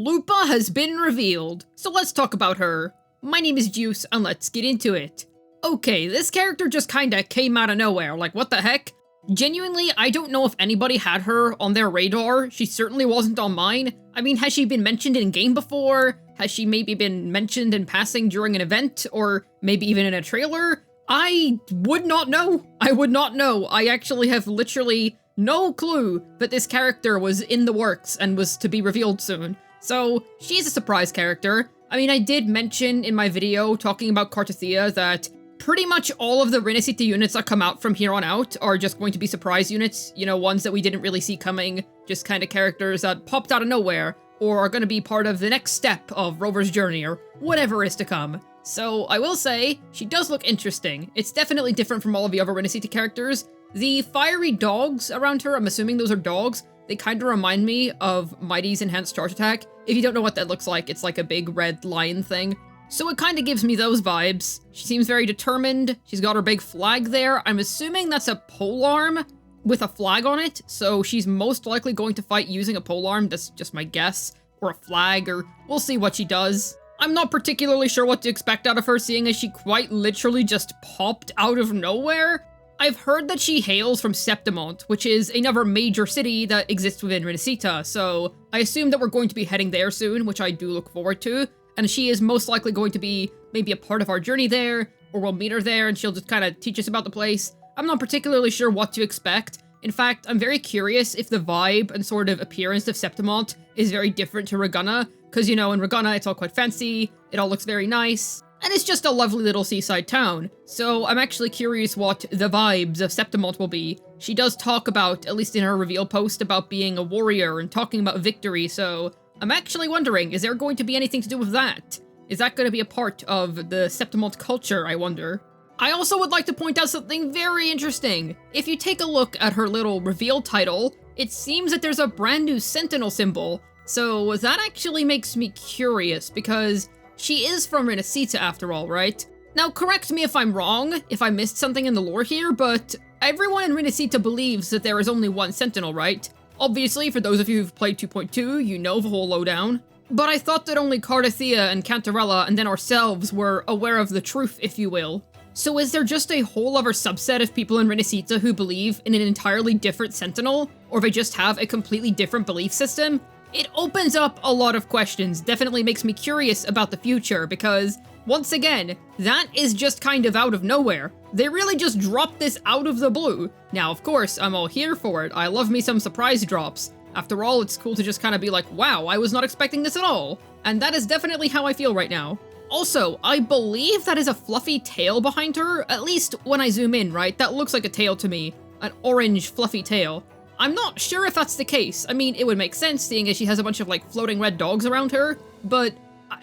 Lupa has been revealed, so let's talk about her. My name is Juice, and let's get into it. Okay, this character just kinda came out of nowhere, like what the heck? Genuinely, I don't know if anybody had her on their radar. She certainly wasn't on mine. I mean, has she been mentioned in-game before? Has she maybe been mentioned in passing during an event, or maybe even in a trailer? I would not know. I would not know. I actually have literally no clue that this character was in the works and was to be revealed soon. So, she's a surprise character. I mean, I did mention in my video talking about Cartothea that pretty much all of the Renacita units that come out from here on out are just going to be surprise units, you know, ones that we didn't really see coming, just kind of characters that popped out of nowhere, or are going to be part of the next step of Rover's journey, or whatever is to come. So, I will say, she does look interesting. It's definitely different from all of the other Renacita characters. The fiery dogs around her, I'm assuming those are dogs, they kind of remind me of Mighty's enhanced charge attack. If you don't know what that looks like, it's like a big red lion thing. So it kind of gives me those vibes. She seems very determined. She's got her big flag there. I'm assuming that's a polearm with a flag on it. So she's most likely going to fight using a polearm. That's just my guess. Or a flag, or we'll see what she does. I'm not particularly sure what to expect out of her, seeing as she quite literally just popped out of nowhere. I've heard that she hails from Septimont, which is another major city that exists within Renacita, so I assume that we're going to be heading there soon, which I do look forward to, and she is most likely going to be maybe a part of our journey there, or we'll meet her there and she'll just kind of teach us about the place. I'm not particularly sure what to expect. In fact, I'm very curious if the vibe and sort of appearance of Septimont is very different to Reguna, because, you know, in Reguna it's all quite fancy, it all looks very nice, and it's just a lovely little seaside town. So I'm actually curious what the vibes of Septimont will be. She does talk about, at least in her reveal post, about being a warrior and talking about victory, so I'm actually wondering, is there going to be anything to do with that? Is that going to be a part of the Septimont culture, I wonder? I also would like to point out something very interesting. If you take a look at her little reveal title, it seems that there's a brand new sentinel symbol. So that actually makes me curious, because she is from Renacita after all, right? Now, correct me if I'm wrong, if I missed something in the lore here, but everyone in Renacita believes that there is only one sentinel, right? Obviously, for those of you who've played 2.2, you know the whole lowdown. But I thought that only Cartothea and Cantarella and then ourselves were aware of the truth, if you will. So is there just a whole other subset of people in Renacita who believe in an entirely different sentinel? Or they just have a completely different belief system? It opens up a lot of questions, definitely makes me curious about the future, because, once again, that is just kind of out of nowhere. They really just dropped this out of the blue. Now, of course, I'm all here for it. I love me some surprise drops. After all, it's cool to just kind of be like, wow, I was not expecting this at all. And that is definitely how I feel right now. Also, I believe that is a fluffy tail behind her, at least when I zoom in, right? That looks like a tail to me. An orange fluffy tail. I'm not sure if that's the case. I mean, it would make sense, seeing as she has a bunch of, like, floating red dogs around her, but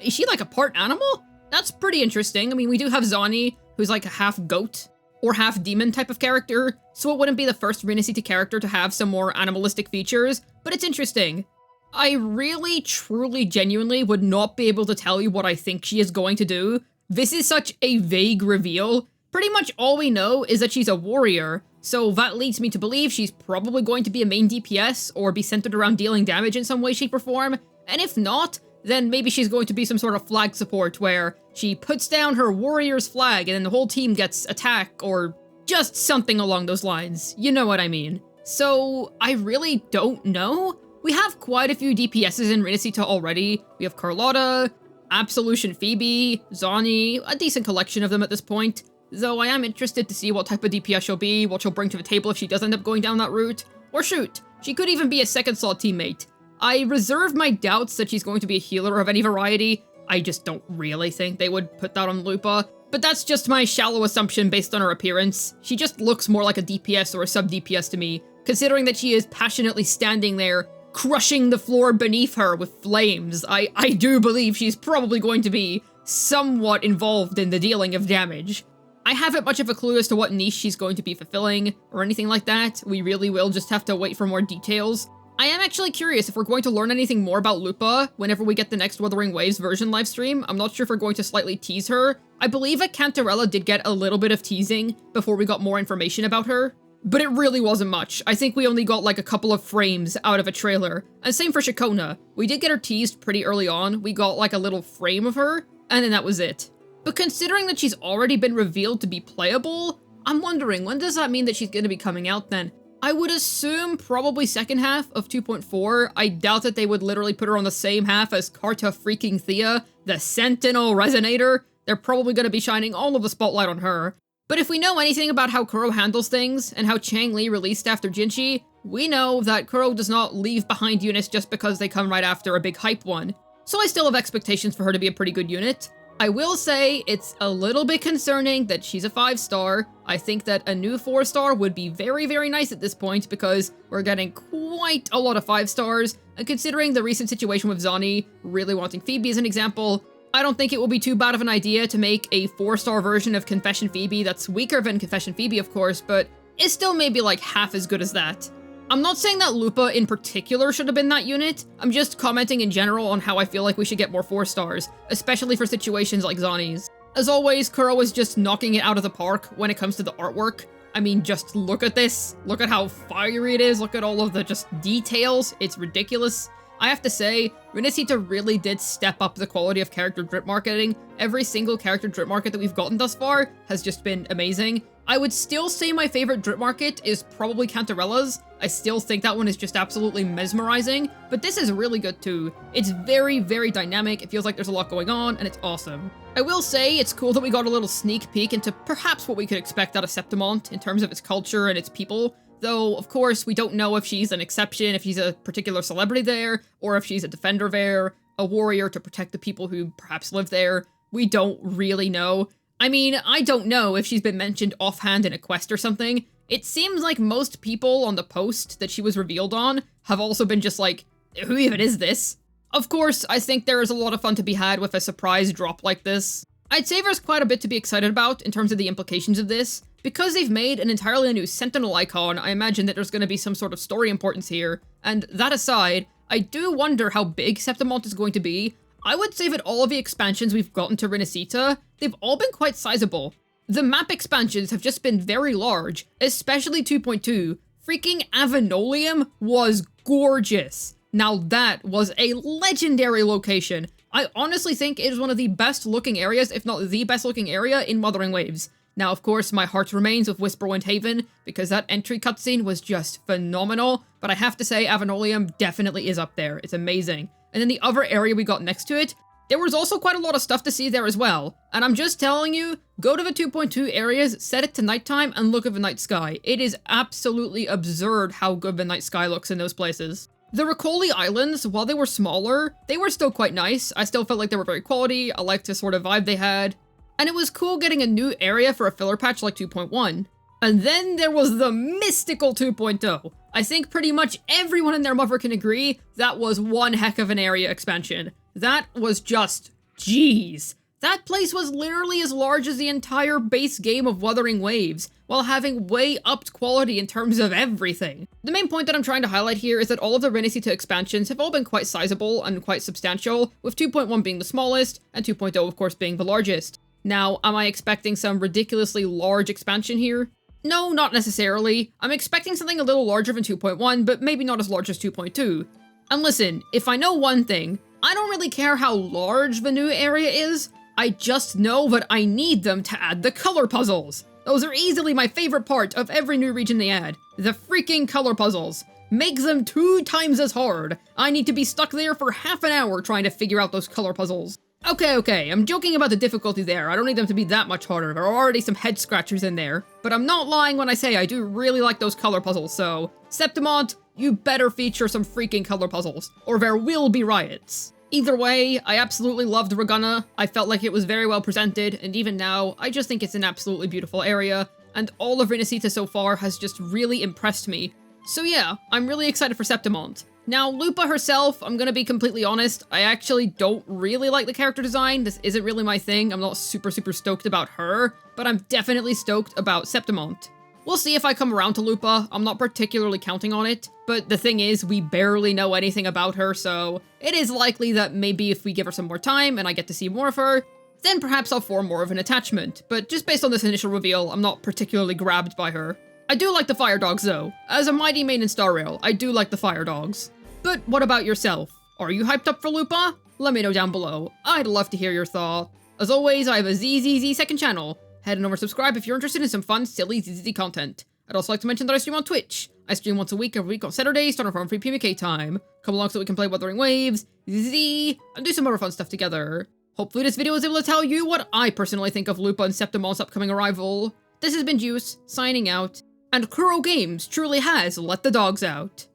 is she, like, a part animal? That's pretty interesting. I mean, we do have Zani, who's, like, a half-goat, or half-demon type of character, so it wouldn't be the first Renacita character to have some more animalistic features, but it's interesting. I really, truly, genuinely would not be able to tell you what I think she is going to do. This is such a vague reveal. Pretty much all we know is that she's a warrior, so that leads me to believe she's probably going to be a main DPS, or be centered around dealing damage in some way, shape, or form, and if not, then maybe she's going to be some sort of flag support where she puts down her warrior's flag and then the whole team gets attack, or just something along those lines. You know what I mean. So, I really don't know. We have quite a few DPSs in Renacita already. We have Carlotta, Absolution Phoebe, Zani, a decent collection of them at this point. Though I am interested to see what type of DPS she'll be, what she'll bring to the table if she does end up going down that route. Or shoot, she could even be a second slot teammate. I reserve my doubts that she's going to be a healer of any variety. I just don't really think they would put that on Lupa. But that's just my shallow assumption based on her appearance. She just looks more like a DPS or a sub-DPS to me, considering that she is passionately standing there, crushing the floor beneath her with flames. I do believe she's probably going to be somewhat involved in the dealing of damage. I haven't much of a clue as to what niche she's going to be fulfilling, or anything like that. We really will just have to wait for more details. I am actually curious if we're going to learn anything more about Lupa whenever we get the next Wuthering Waves version livestream. I'm not sure if we're going to slightly tease her. I believe that Cantarella did get a little bit of teasing before we got more information about her. but it really wasn't much. I think we only got like a couple of frames out of a trailer. And same for Shikona. We did get her teased pretty early on. We got like a little frame of her, and then that was it. But considering that she's already been revealed to be playable, I'm wondering, when does that mean that she's going to be coming out then? I would assume probably second half of 2.4. I doubt that they would literally put her on the same half as Carta freaking Thea, the Sentinel Resonator. They're probably going to be shining all of the spotlight on her. But if we know anything about how Kuro handles things, and how Chang Li released after Jinchi, we know that Kuro does not leave behind units just because they come right after a big hype one. So I still have expectations for her to be a pretty good unit. I will say it's a little bit concerning that she's a 5-star. I think that a new 4-star would be very, very nice at this point because we're getting quite a lot of 5-stars, and considering the recent situation with Zani really wanting Phoebe as an example, I don't think it will be too bad of an idea to make a 4-star version of Confession Phoebe that's weaker than Confession Phoebe, of course, but is still maybe like half as good as that. I'm not saying that Lupa in particular should have been that unit, I'm just commenting in general on how I feel like we should get more 4-stars, especially for situations like Zani's. As always, Kuro is just knocking it out of the park when it comes to the artwork. I mean, just look at this, look at how fiery it is, look at all of the just details, it's ridiculous. I have to say, Rinasita really did step up the quality of character drip marketing. Every single character drip market that we've gotten thus far has just been amazing. I would still say my favorite drip market is probably Cantarella's. I still think that one is just absolutely mesmerizing, but this is really good too. It's very, very dynamic, it feels like there's a lot going on, and it's awesome. I will say it's cool that we got a little sneak peek into perhaps what we could expect out of Septimont in terms of its culture and its people. Though, of course, we don't know if she's an exception, if she's a particular celebrity there, or if she's a defender there, a warrior to protect the people who perhaps live there. We don't really know. I mean, I don't know if she's been mentioned offhand in a quest or something. It seems like most people on the post that she was revealed on have also been just like, who even is this? Of course, I think there is a lot of fun to be had with a surprise drop like this. I'd say there's quite a bit to be excited about in terms of the implications of this. Because they've made an entirely new Sentinel icon, I imagine that there's going to be some sort of story importance here. And that aside, I do wonder how big Septimont is going to be. I would say that all of the expansions we've gotten to Rinasita, they've all been quite sizable. The map expansions have just been very large, especially 2.2. Freaking Avenolium was gorgeous. Now that was a legendary location. I honestly think it is one of the best looking areas, if not the best looking area in Wuthering Waves. Now, of course, my heart remains with Whisperwind Haven, because that entry cutscene was just phenomenal, but I have to say Avenolium definitely is up there. It's amazing. And then the other area we got next to it, there was also quite a lot of stuff to see there as well. And I'm just telling you, go to the 2.2 areas, set it to nighttime, and look at the night sky. It is absolutely absurd how good the night sky looks in those places. The Ricoli Islands, while they were smaller, they were still quite nice. I still felt like they were very quality. I liked the sort of vibe they had. And it was cool getting a new area for a filler patch like 2.1. And then there was the mystical 2.0. I think pretty much everyone and their mother can agree that was one heck of an area expansion. That was just, jeez. That place was literally as large as the entire base game of Wuthering Waves, while having way upped quality in terms of everything. The main point that I'm trying to highlight here is that all of the Rinasita expansions have all been quite sizable and quite substantial, with 2.1 being the smallest, and 2.0 of course being the largest. Now, am I expecting some ridiculously large expansion here? No, not necessarily. I'm expecting something a little larger than 2.1, but maybe not as large as 2.2. And listen, if I know one thing, I don't really care how large the new area is, I just know that I need them to add the color puzzles. Those are easily my favorite part of every new region they add. The freaking color puzzles. Make them 2 times as hard. I need to be stuck there for half an hour trying to figure out those color puzzles. Okay, I'm joking about the difficulty there. I don't need them to be that much harder. There are already some head scratchers in there. But I'm not lying when I say I do really like those color puzzles, so Septimont, you better feature some freaking color puzzles, or there will be riots. Either way, I absolutely loved Ragunna. I felt like it was very well presented, and even now, I just think it's an absolutely beautiful area, and all of Rinasita so far has just really impressed me. So yeah, I'm really excited for Septimont. Now, Lupa herself, I'm gonna be completely honest, I actually don't really like the character design. This isn't really my thing. I'm not super stoked about her, but I'm definitely stoked about Septimont. We'll see if I come around to Lupa. I'm not particularly counting on it, but the thing is, we barely know anything about her, so it is likely that maybe if we give her some more time and I get to see more of her, then perhaps I'll form more of an attachment. But just based on this initial reveal, I'm not particularly grabbed by her. I do like the fire dogs though. As a mighty main in Star Rail, I do like the fire dogs. But what about yourself? Are you hyped up for Lupa? Let me know down below. I'd love to hear your thoughts. As always, I have a ZZZ second channel. Head on over and subscribe if you're interested in some fun, silly ZZZ content. I'd also like to mention that I stream on Twitch. I stream once a week, every week on Saturday, starting from 3 PM UK time. Come along so we can play Wuthering Waves, ZZZ, and do some more fun stuff together. Hopefully this video is able to tell you what I personally think of Lupa and Septimont's upcoming arrival. This has been Juice, signing out, and Kuro Games truly has let the dogs out.